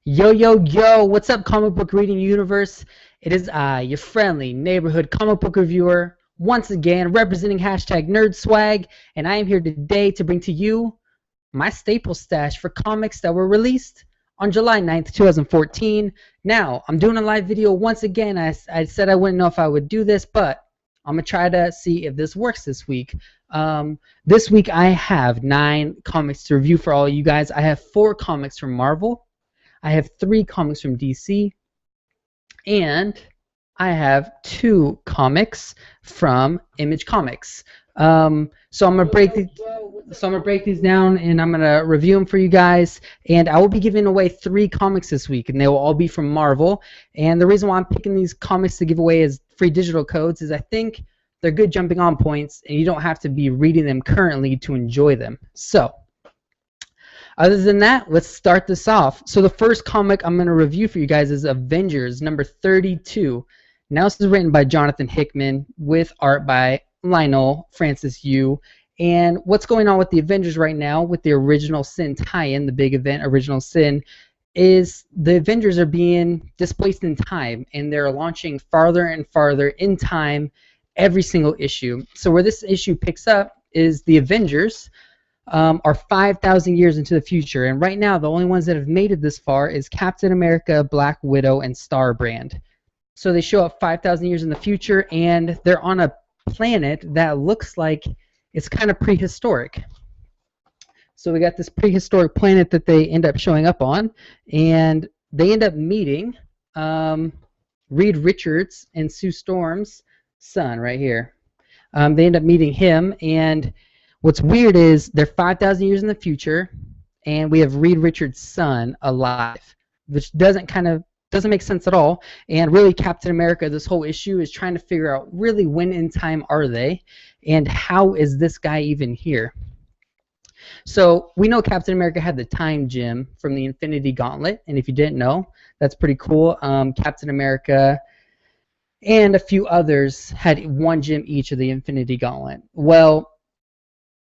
Yo, yo, yo, what's up, comic book reading universe? It is I, your friendly neighborhood comic book reviewer, once again representing hashtag nerd swag, and I am here today to bring to you my staple stash for comics that were released on July 9th, 2014. Now, I'm doing a live video once again. I said I wouldn't know if I would do this, but I'm going to try to see if this works this week. This week I have 9 comics to review for all you guys. I have 4 comics from Marvel. I have 3 comics from DC, and I have 2 comics from Image Comics. So I'm gonna break these down, and I'm gonna review them for you guys. And I will be giving away 3 comics this week, and they will all be from Marvel. And the reason why I'm picking these comics to give away as free digital codes is I think they're good jumping on points, and you don't have to be reading them currently to enjoy them. So, other than that, let's start this off. So the first comic I'm going to review for you guys is Avengers number 32. Now this is written by Jonathan Hickman with art by Lionel Francis Yu. And what's going on with the Avengers right now with the Original Sin tie-in, the big event Original Sin, is the Avengers are being displaced in time, and they're launching farther and farther in time every single issue. So where this issue picks up is the Avengers are 5,000 years into the future, and right now the only ones that have made it this far is Captain America, Black Widow, and Starbrand. So they show up 5,000 years in the future, and they're on a planet that looks like it's kind of prehistoric. So we got this prehistoric planet that they end up showing up on, and they end up meeting Reed Richards and Sue Storm's son right here. They end up meeting him, and what's weird is they're 5,000 years in the future, and we have Reed Richards' son alive, which doesn't make sense at all. And really, Captain America, this whole issue is trying to figure out really when in time are they, and how is this guy even here? So we know Captain America had the time gem from the Infinity Gauntlet, and if you didn't know, that's pretty cool. Captain America and a few others had 1 gem each of the Infinity Gauntlet. Well,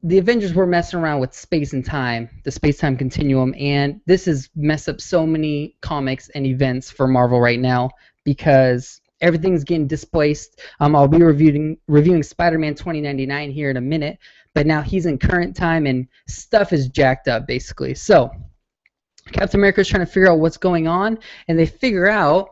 the Avengers were messing around with space and time, the space-time continuum, and this has messed up so many comics and events for Marvel right now because everything's getting displaced. I'll be reviewing Spider-Man 2099 here in a minute, but now he's in current time and stuff is jacked up basically. So Captain America is trying to figure out what's going on, and they figure out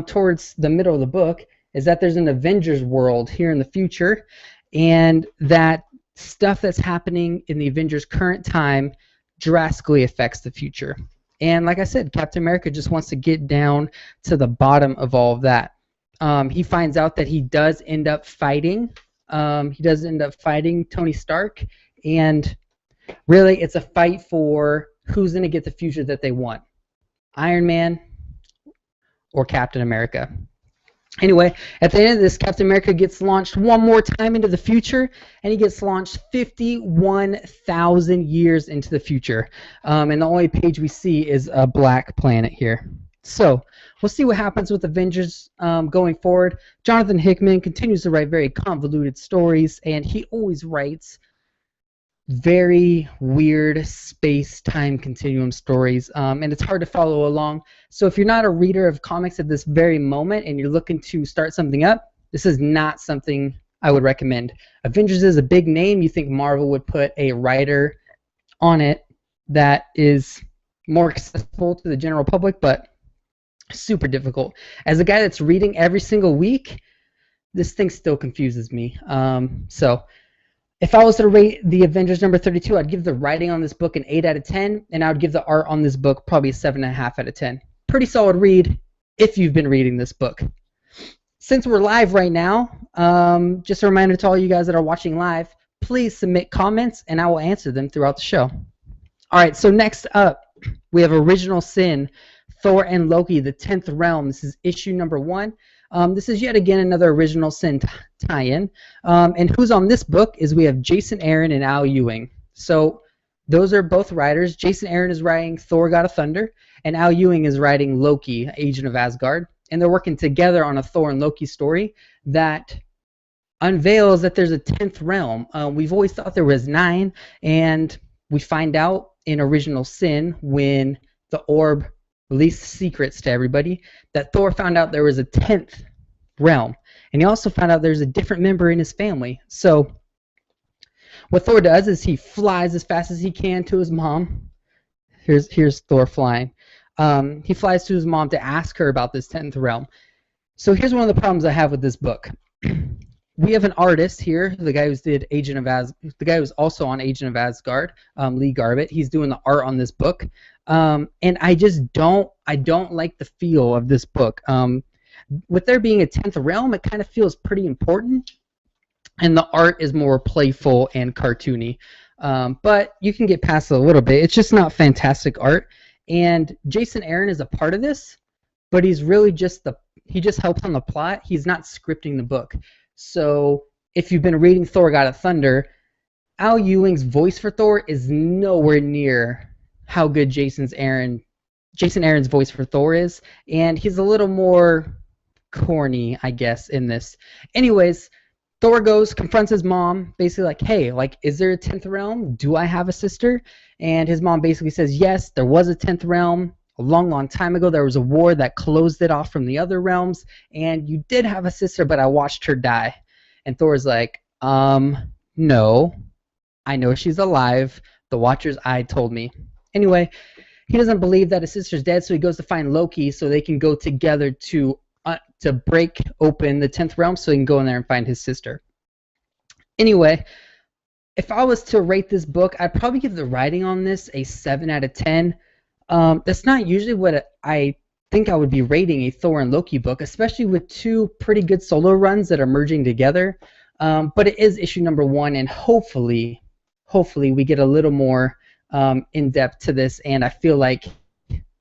towards the middle of the book is that there's an Avengers world here in the future, and that stuff that's happening in the Avengers' current time drastically affects the future. And like I said, Captain America just wants to get down to the bottom of all of that. He finds out that he does end up fighting. Tony Stark, and really it's a fight for who's going to get the future that they want, Iron Man or Captain America. Anyway, at the end of this, Captain America gets launched one more time into the future, and he gets launched 51,000 years into the future. And the only page we see is a black planet here. So we'll see what happens with Avengers going forward. Jonathan Hickman continues to write very convoluted stories, and he always writes very weird space-time continuum stories, and it's hard to follow along. So if you're not a reader of comics at this very moment and you're looking to start something up, this is not something I would recommend. Avengers is a big name. You think Marvel would put a writer on it that is more accessible to the general public, but super difficult. As a guy that's reading every single week, this thing still confuses me. So if I was to rate the Avengers number 32, I'd give the writing on this book an 8 out of 10, and I would give the art on this book probably a 7.5 out of 10. Pretty solid read if you've been reading this book. Since we're live right now, just a reminder to all you guys that are watching live, please submit comments and I will answer them throughout the show. Alright, so next up, we have Original Sin, Thor and Loki, the 10th Realm. This is issue number 1. This is yet again another Original Sin tie-in. And who's on this book is we have Jason Aaron and Al Ewing. So those are both writers. Jason Aaron is writing Thor God of Thunder, and Al Ewing is writing Loki, Agent of Asgard. And they're working together on a Thor and Loki story that unveils that there's a 10th realm. We've always thought there was 9, and we find out in Original Sin when the orb released secrets to everybody, that Thor found out there was a 10th realm. And he also found out there's a different member in his family. So what Thor does is he flies as fast as he can to his mom. Here's Thor flying. He flies to his mom to ask her about this 10th realm. So here's one of the problems I have with this book. We have an artist here, the guy the guy who's also on Agent of Asgard, Lee Garbett. He's doing the art on this book, and I don't like the feel of this book. With there being a 10th realm, it kind of feels pretty important, and the art is more playful and cartoony. But you can get past it a little bit. It's just not fantastic art, and Jason Aaron is a part of this, but he's really he just helps on the plot. He's not scripting the book. So if you've been reading Thor God of Thunder, Al Ewing's voice for Thor is nowhere near how good Jason Aaron's voice for Thor is, and he's a little more corny, I guess, in this. Anyways, Thor confronts his mom, basically like, hey, like, is there a 10th realm? Do I have a sister? And his mom basically says, yes, there was a 10th realm. A long, long time ago, there was a war that closed it off from the other realms, and you did have a sister, but I watched her die. And Thor's like, no, I know she's alive. The Watcher's Eye told me. Anyway, he doesn't believe that his sister's dead, so he goes to find Loki so they can go together to break open the 10th realm so he can go in there and find his sister. Anyway, if I was to rate this book, I'd probably give the writing on this a 7 out of 10. That's not usually what I think I would be rating a Thor and Loki book, especially with two pretty good solo runs that are merging together. But it is issue number 1, and hopefully we get a little more in depth to this, and I feel like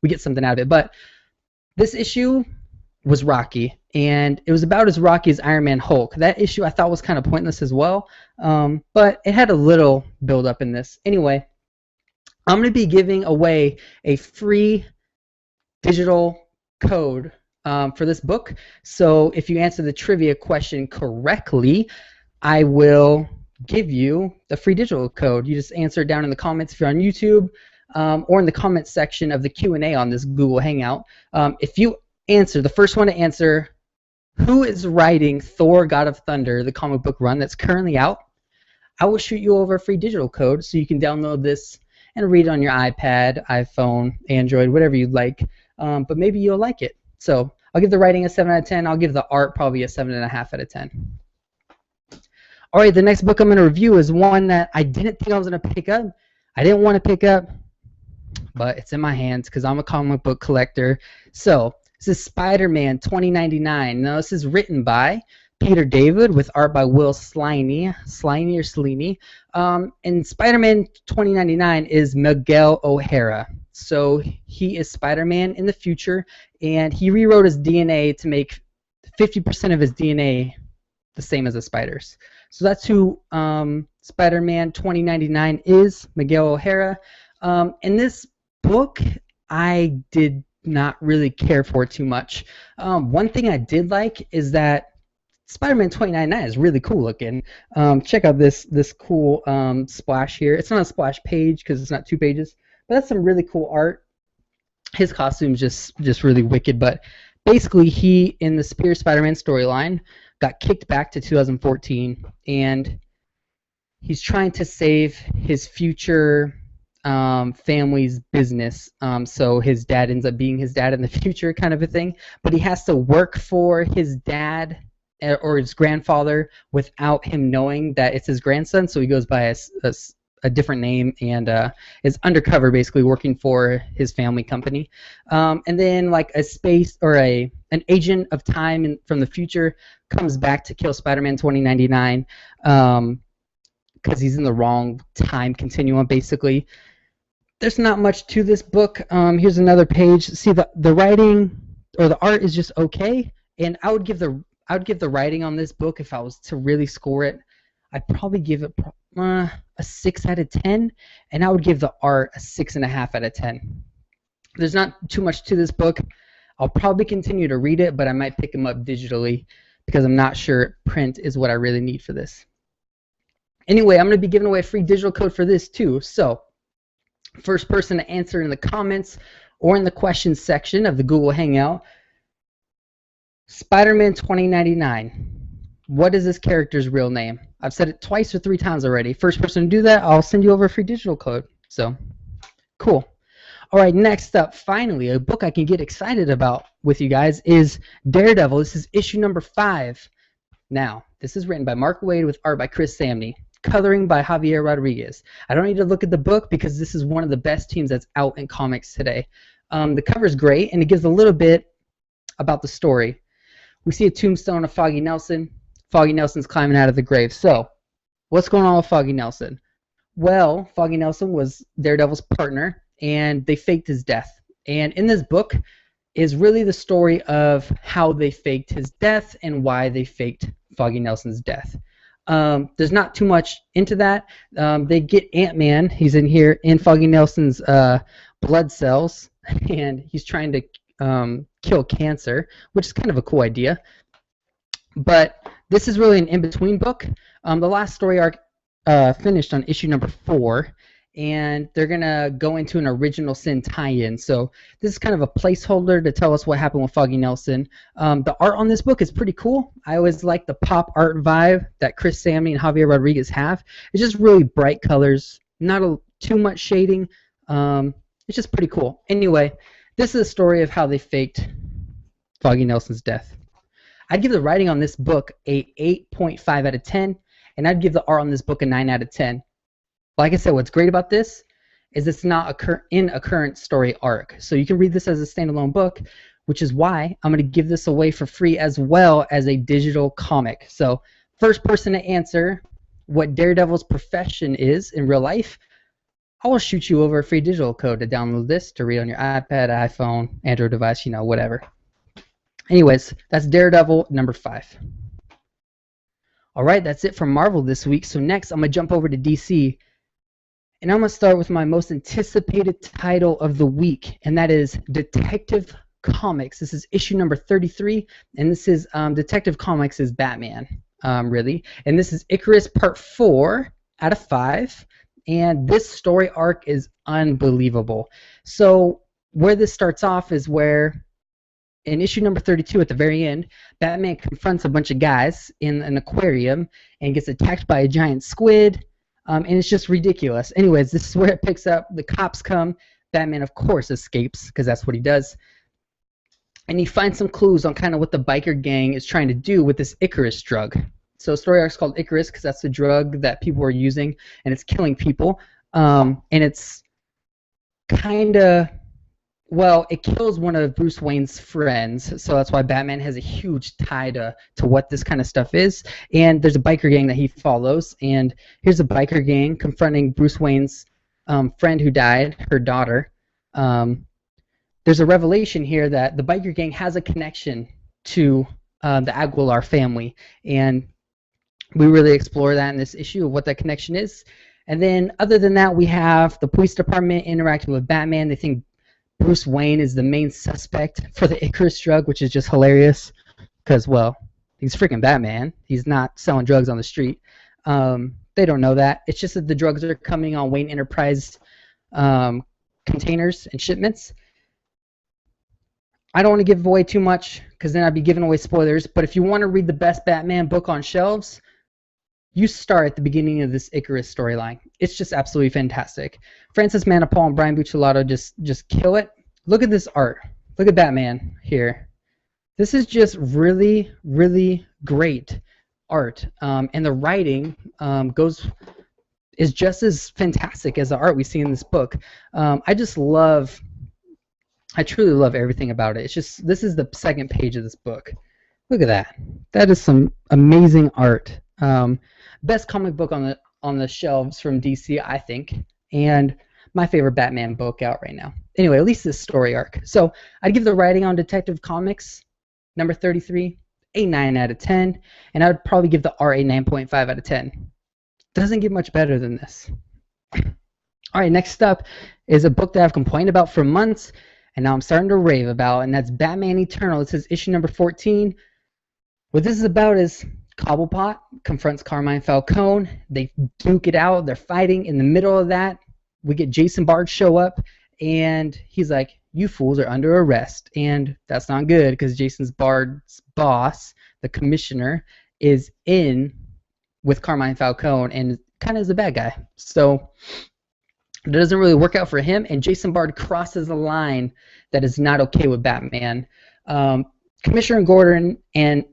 we get something out of it. But this issue was rocky, and it was about as rocky as Iron Man Hulk. That issue I thought was kind of pointless as well, but it had a little build up in this. Anyway, I'm going to be giving away a free digital code for this book. So if you answer the trivia question correctly, I will give you the free digital code. You just answer it down in the comments if you're on YouTube, or in the comments section of the Q&A on this Google Hangout. If you answer, the first one to answer, who is writing Thor God of Thunder, the comic book run that's currently out, I will shoot you over a free digital code so you can download this and read it on your iPad, iPhone, Android, whatever you'd like. But maybe you'll like it. So I'll give the writing a 7 out of 10. I'll give the art probably a 7.5 out of 10. All right, the next book I'm going to review is one that I didn't think I was going to pick up. I didn't want to pick up, but it's in my hands because I'm a comic book collector. So this is Spider-Man 2099. Now this is written by Peter David with art by Will Sliney. And Spider-Man 2099 is Miguel O'Hara. So he is Spider-Man in the future, and he rewrote his DNA to make 50% of his DNA the same as a spider's. So that's who Spider-Man 2099 is, Miguel O'Hara. In this book, I did not really care for too much. One thing I did like is that Spider-Man 2099 is really cool looking. Check out this cool splash here. It's not a splash page because it's not 2 pages, but that's some really cool art. His costume's just really wicked, but basically he, in the Superior Spider-Man storyline, got kicked back to 2014, and he's trying to save his future family's business. So his dad ends up being his dad in the future, kind of a thing, but he has to work for his dad or his grandfather without him knowing that it's his grandson, so he goes by a different name and is undercover, basically working for his family company. And then like a space or an agent of time from the future comes back to kill Spider-Man 2099 because he's in the wrong time continuum, basically. There's not much to this book. Here's another page. See, the writing or the art is just okay, and I would give the writing on this book, if I was to really score it, I'd probably give it a 6 out of 10, and I would give the art a 6.5 out of 10. There's not too much to this book. I'll probably continue to read it, but I might pick them up digitally because I'm not sure print is what I really need for this. Anyway, I'm going to be giving away a free digital code for this too. So, first person to answer in the comments or in the questions section of the Google Hangout. Spider-Man 2099. What is this character's real name? I've said it twice or 3 times already. First person to do that, I'll send you over a free digital code. So, cool. All right, next up, finally, a book I can get excited about with you guys is Daredevil. This is issue number 5. Now, this is written by Mark Waid with art by Chris Samney, coloring by Javier Rodriguez. I don't need to look at the book because this is one of the best teams that's out in comics today. The cover is great, and it gives a little bit about the story. We see a tombstone of Foggy Nelson. Foggy Nelson's climbing out of the grave. So, what's going on with Foggy Nelson? Well, Foggy Nelson was Daredevil's partner, and they faked his death. And in this book is really the story of how they faked his death and why they faked Foggy Nelson's death. There's not too much into that. They get Ant-Man. He's in here in Foggy Nelson's blood cells, and he's trying to kill cancer, which is kind of a cool idea. But this is really an in-between book. The last story arc finished on issue number 4, and they're going to go into an Original Sin tie-in. So this is kind of a placeholder to tell us what happened with Foggy Nelson. The art on this book is pretty cool. I always like the pop art vibe that Chris Samney and Javier Rodriguez have. It's just really bright colors, not too much shading. It's just pretty cool. Anyway, this is a story of how they faked Foggy Nelson's death. I'd give the writing on this book a 8.5 out of 10, and I'd give the art on this book a 9 out of 10. Like I said, what's great about this is it's not in a current story arc. So you can read this as a standalone book, which is why I'm going to give this away for free as well as a digital comic. So first person to answer what Daredevil's profession is in real life, I will shoot you over a free digital code to download this to read on your iPad, iPhone, Android device, you know, whatever. Anyways, that's Daredevil number 5. All right, that's it from Marvel this week. So next, I'm going to jump over to DC. And I'm going to start with my most anticipated title of the week, and that is Detective Comics. This is issue number 33, and this is Detective Comics is Batman, really. And this is Icarus Part 4 out of 5, and this story arc is unbelievable. So where this starts off is where in issue number 32 at the very end, Batman confronts a bunch of guys in an aquarium and gets attacked by a giant squid. And it's just ridiculous. Anyways, this is where it picks up. The cops come. Batman, of course, escapes because that's what he does. And he finds some clues on kind of what the biker gang is trying to do with this Icarus drug. So story arc's called Icarus because that's the drug that people are using, and it's killing people. And it's kind of... well, it kills one of Bruce Wayne's friends, so that's why Batman has a huge tie to what this kind of stuff is. And there's a biker gang that he follows, and here's a biker gang confronting Bruce Wayne's friend who died, her daughter. There's a revelation here that the biker gang has a connection to the Aguilar family, and we really explore that in this issue of what that connection is. And then other than that, we have the police department interacting with Batman. They think Bruce Wayne is the main suspect for the Icarus drug, which is just hilarious because, well, he's freaking Batman. He's not selling drugs on the street. They don't know that. It's just that the drugs are coming on Wayne Enterprise containers and shipments. I don't want to give away too much because then I'd be giving away spoilers, but if you want to read the best Batman book on shelves, you start at the beginning of this Icarus storyline. It's just absolutely fantastic. Francis Manapul and Brian Buccellato just kill it. Look at this art. Look at Batman here. This is just really, really great art. And the writing is just as fantastic as the art we see in this book. I truly love everything about it. It's just, this is the second page of this book. Look at that. That is some amazing art. Best comic book on the shelves from DC, I think, and my favorite Batman book out right now. Anyway, at least this story arc. So I'd give the writing on Detective Comics, number 33, a 9 out of 10, and I would probably give the art a 9.5 out of 10. Doesn't get much better than this. All right, next up is a book that I've complained about for months, and now I'm starting to rave about, and that's Batman Eternal. This is issue number 14. What this is about is Cobblepot confronts Carmine Falcone. They duke it out. They're fighting. In the middle of that, we get Jason Bard show up, and he's like, you fools are under arrest. And that's not good because Jason Bard's boss, the commissioner, is in with Carmine Falcone and kind of is a bad guy. So it doesn't really work out for him, and Jason Bard crosses a line that is not okay with Batman. Commissioner Gordon and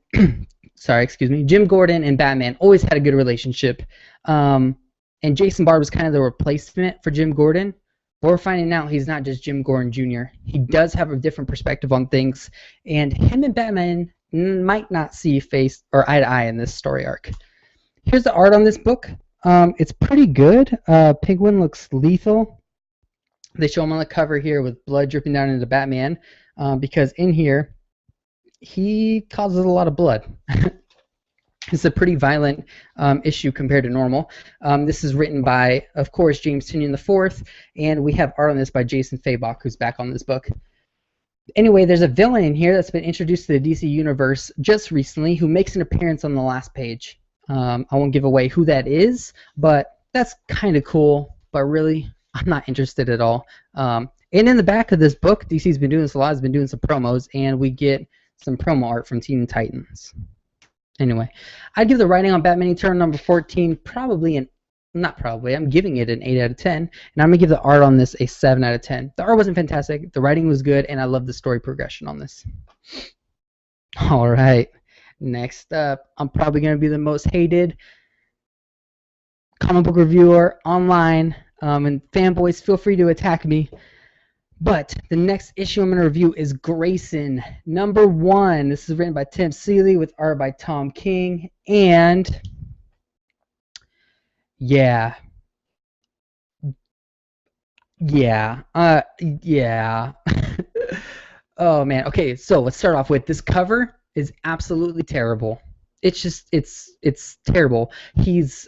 Jim Gordon and Batman always had a good relationship, and Jason Bard was kind of the replacement for Jim Gordon. But we're finding out he's not just Jim Gordon Jr. He does have a different perspective on things, and him and Batman might not see face or eye to eye in this story arc. Here's the art on this book. It's pretty good. Penguin looks lethal. They show him on the cover here with blood dripping down into Batman, because in here he causes a lot of blood. It's a pretty violent issue compared to normal. This is written by, of course, James Tynion IV, and we have art on this by Jason Fabok, who's back on this book. Anyway, there's a villain in here that's been introduced to the DC Universe just recently who makes an appearance on the last page. I won't give away who that is, but that's kind of cool, but really, I'm not interested at all. And in the back of this book, DC's been doing this a lot, has been doing some promos, and we get some promo art from Teen Titans. Anyway, I'd give the writing on Batman Eternal number 14 I'm giving it an 8 out of 10, and I'm going to give the art on this a 7 out of 10. The art wasn't fantastic, the writing was good, and I love the story progression on this. All right. Next up, I'm probably going to be the most hated comic book reviewer online, and fanboys, feel free to attack me. But the next issue I'm going to review is Grayson, number 1. This is written by Tim Seeley with art by Tom King, and yeah. Oh man. Okay, so let's start off with this cover is absolutely terrible. It's just it's terrible. He's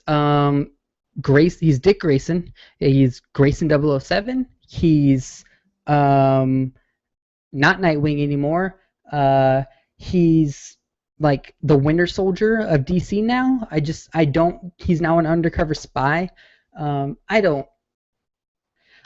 he's Dick Grayson. He's Grayson 007. He's not Nightwing anymore. He's like the Winter Soldier of DC now. He's now an undercover spy. I don't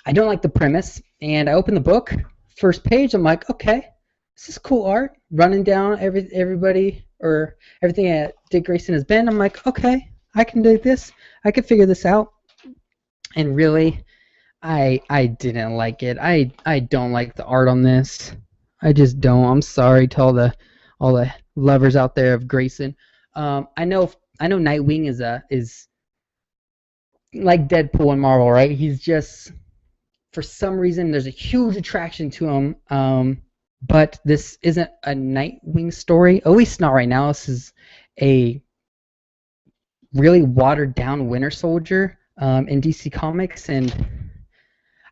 like the premise, and I open the book, first page, I'm like, okay, this is cool art, running down everybody or everything that Dick Grayson has been. I'm like, okay, I can do this. I can figure this out. And really, I didn't like it. I don't like the art on this. I just don't. I'm sorry to all the lovers out there of Grayson. I know Nightwing is like Deadpool in Marvel, right? He's just, for some reason, there's a huge attraction to him. But this isn't a Nightwing story, at least not right now. This is a really watered down Winter Soldier in DC Comics, and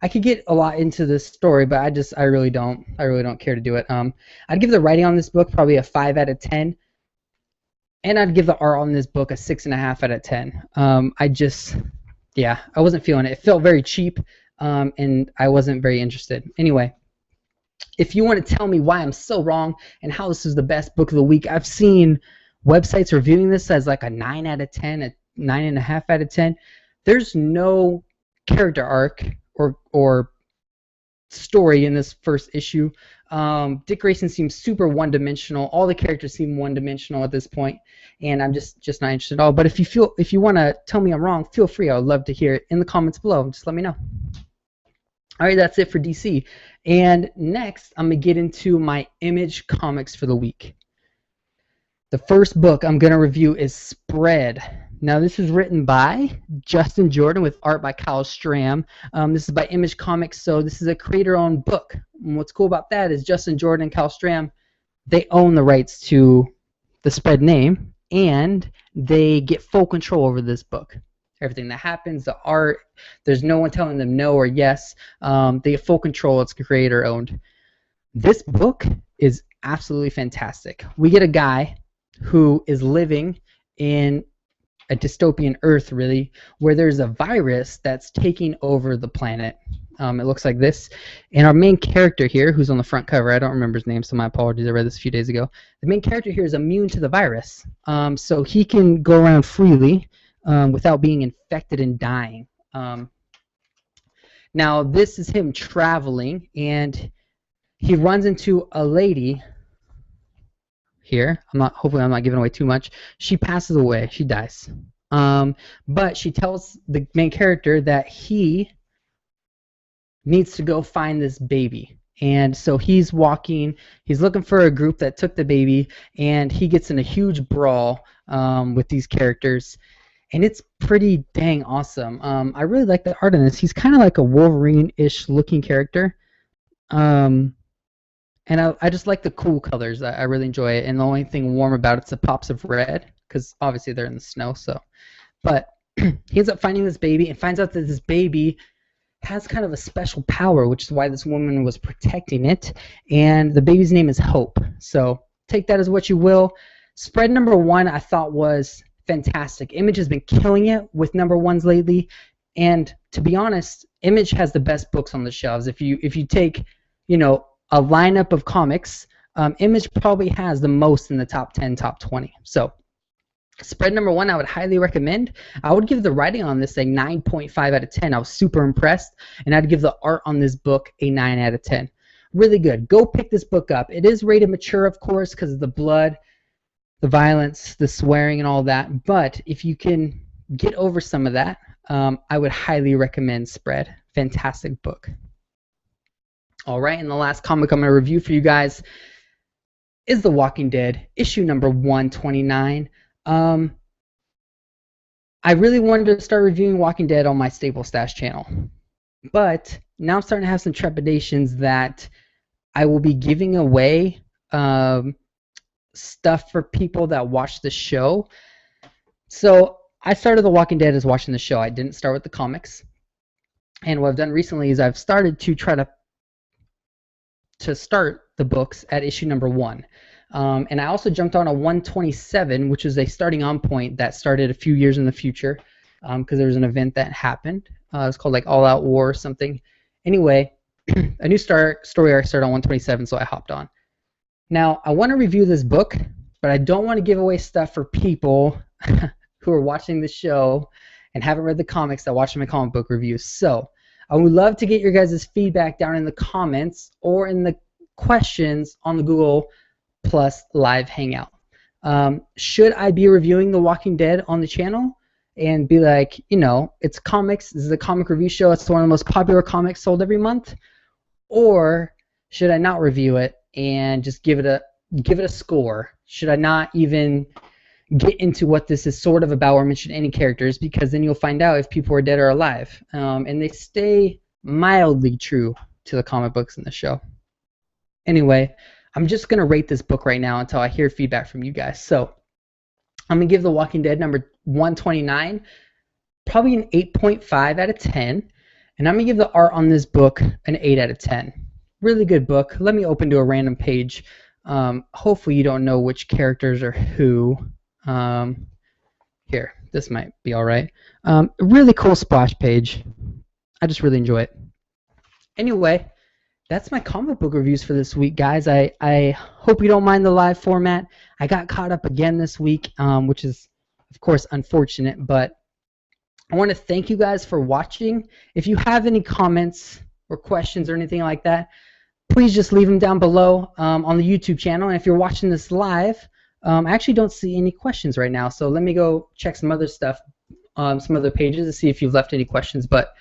I could get a lot into this story, but I really don't care to do it. I'd give the writing on this book probably a 5 out of 10, and I'd give the art on this book a 6.5 out of 10. I wasn't feeling it. It felt very cheap, and I wasn't very interested. Anyway, if you want to tell me why I'm so wrong and how this is the best book of the week, I've seen websites reviewing this as like a 9 out of 10, a 9.5 out of 10. There's no character arc or story in this first issue. Dick Grayson seems super one-dimensional. All the characters seem one-dimensional at this point, and I'm just not interested at all. But if you want to tell me I'm wrong, feel free. I would love to hear it in the comments below. Just let me know. All right, that's it for DC. And next, I'm going to get into my Image comics for the week. The first book I'm going to review is Spread. Now, this is written by Justin Jordan with art by Kyle Stram. This is by Image Comics, so this is a creator-owned book. And what's cool about that is Justin Jordan and Kyle Stram, they own the rights to the Spread name, and they get full control over this book. Everything that happens, the art, there's no one telling them no or yes. They get full control. It's creator-owned. This book is absolutely fantastic. We get a guy who is living in a dystopian Earth, really, where there's a virus that's taking over the planet. It looks like this. And our main character here, who's on the front cover, I don't remember his name, so my apologies, I read this a few days ago. The main character here is immune to the virus, so he can go around freely without being infected and dying. Now, this is him traveling, and he runs into a lady here. Hopefully I'm not giving away too much. She passes away. She dies. But she tells the main character that he needs to go find this baby. And so he's walking, he's looking for a group that took the baby, and he gets in a huge brawl with these characters. And it's pretty dang awesome. I really like the art in this. He's kind of like a Wolverine-ish looking character. And I just like the cool colors. I really enjoy it. And the only thing warm about it's the pops of red, because obviously they're in the snow. But he ends up finding this baby and finds out that this baby has kind of a special power, which is why this woman was protecting it. And the baby's name is Hope. So take that as what you will. Spread number 1 I thought was fantastic. Image has been killing it with number 1s lately. And to be honest, Image has the best books on the shelves. If you take, you know, a lineup of comics, Image probably has the most in the top 10, top 20. So spread number 1 I would highly recommend. I would give the writing on this a 9.5 out of 10. I was super impressed, and I'd give the art on this book a 9 out of 10. Really good. Go pick this book up. It is rated mature, of course, because of the blood, the violence, the swearing, and all that. But if you can get over some of that, I would highly recommend Spread. Fantastic book. All right, and the last comic I'm going to review for you guys is The Walking Dead, issue number 129. I really wanted to start reviewing Walking Dead on my Staple Stash channel, but now I'm starting to have some trepidations that I will be giving away stuff for people that watch the show. So I started The Walking Dead as watching the show. I didn't start with the comics, and what I've done recently is I've started to try to start the books at issue number 1. And I also jumped on a 127, which is a starting on point that started a few years in the future, because there was an event that happened. It's called like All Out War or something. Anyway, a new story arc started on 127, so I hopped on. Now, I want to review this book, but I don't want to give away stuff for people who are watching the show and haven't read the comics that watch my comic book reviews. So I would love to get your guys' feedback down in the comments or in the questions on the Google Plus live hangout. Should I be reviewing The Walking Dead on the channel and be like, you know, it's comics, this is a comic review show, it's one of the most popular comics sold every month? Or should I not review it and just give it a score? Should I not even get into what this is sort of about or mention any characters, because then you'll find out if people are dead or alive. And they stay mildly true to the comic books in the show. Anyway, I'm just going to rate this book right now until I hear feedback from you guys. So I'm going to give The Walking Dead number 129 probably an 8.5 out of 10. And I'm going to give the art on this book an 8 out of 10. Really good book. Let me open to a random page. Hopefully you don't know which characters are who. Here, this might be all right. Really cool splash page. I just really enjoy it. Anyway, that's my comic book reviews for this week, guys. I hope you don't mind the live format. I got caught up again this week, which is, of course, unfortunate, but I want to thank you guys for watching. If you have any comments or questions or anything like that, please just leave them down below on the YouTube channel. And if you're watching this live, I actually don't see any questions right now, so let me go check some other stuff, some other pages to see if you've left any questions. But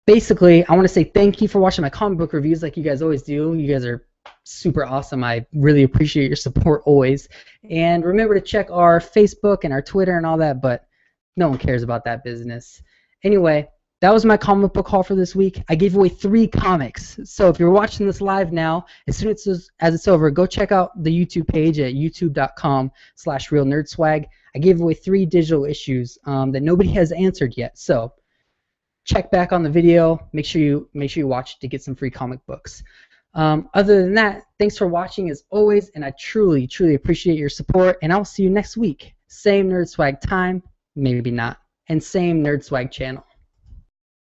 basically, I want to say thank you for watching my comic book reviews like you guys always do. You guys are super awesome. I really appreciate your support always. And remember to check our Facebook and our Twitter and all that, but no one cares about that business. Anyway, that was my comic book haul for this week. I gave away 3 comics. So if you're watching this live now, as soon as it's over, go check out the YouTube page at youtube.com/realnerdswag. I gave away 3 digital issues that nobody has answered yet. So check back on the video. Make sure you watch to get some free comic books. Other than that, thanks for watching as always, and I truly, truly appreciate your support. And I'll see you next week. Same Nerd Swag time, maybe not, and same Nerd Swag channel.